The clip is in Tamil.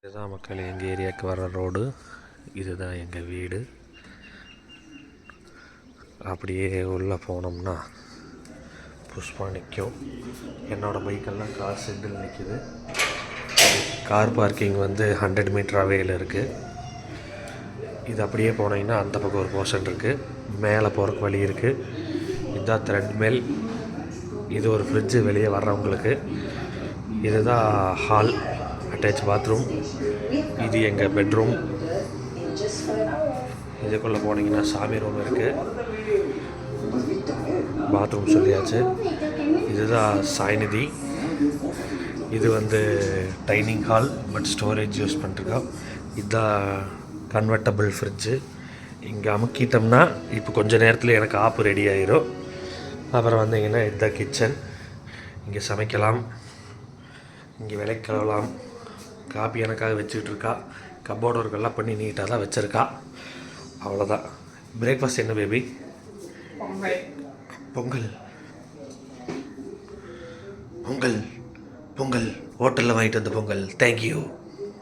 இதுதான் மக்கள் எங்கள் ஏரியாவுக்கு வர ரோடு. இதுதான் எங்கள் வீடு. அப்படியே உள்ளே போனோம்னா புஷ்பா நிற்கும். என்னோடய பைக்கெல்லாம் கார் ஷெட்டில் நிற்கிது. கார் பார்க்கிங் 100 மீட்டர் அவையில் இருக்குது. இது அப்படியே போனீங்கன்னா அந்த பக்கம் ஒரு போர்ஷன் இருக்குது. மேலே போகிறக்கு வழி இருக்குது. இதுதான் த்ரெட்மில். இது ஒரு ஃப்ரிட்ஜு வெளியே வர்றவங்களுக்கு. இதுதான் ஹால், அட்டாச் பாத்ரூம். இது எங்கள் பெட்ரூம். இதுக்குள்ளே போனீங்கன்னா சாமி ரூம் இருக்குது. பாத்ரூம் சொல்லியாச்சு. இதுதான் சாய்நிதி. இது dining hall, but storage use பண்ணிருக்கோம். இதுதான் கன்வெர்ட்டபிள் ஃப்ரிட்ஜு. இங்கே அமுக்கிட்டோம்னா இப்போ கொஞ்சம் நேரத்தில் எனக்கு ஆப்பு ரெடி ஆயிரும். அப்புறம் வந்தீங்கன்னா இதுதான் கிச்சன். இங்கே சமைக்கலாம், இங்கே விலைக்கு கழுவலாம். காப்பி எனக்காக வச்சுக்கிட்டு இருக்கா. கப்போர்டு ஒர்க்கெல்லாம் பண்ணி நீட்டாக தான் வச்சுருக்கா. அவ்வளோதான். பிரேக்ஃபாஸ்ட் என்ன பேபி? பொங்கல். பொங்கல் பொங்கல் ஹோட்டலில் வாங்கிட்டு வந்த பொங்கல். தேங்க்யூ.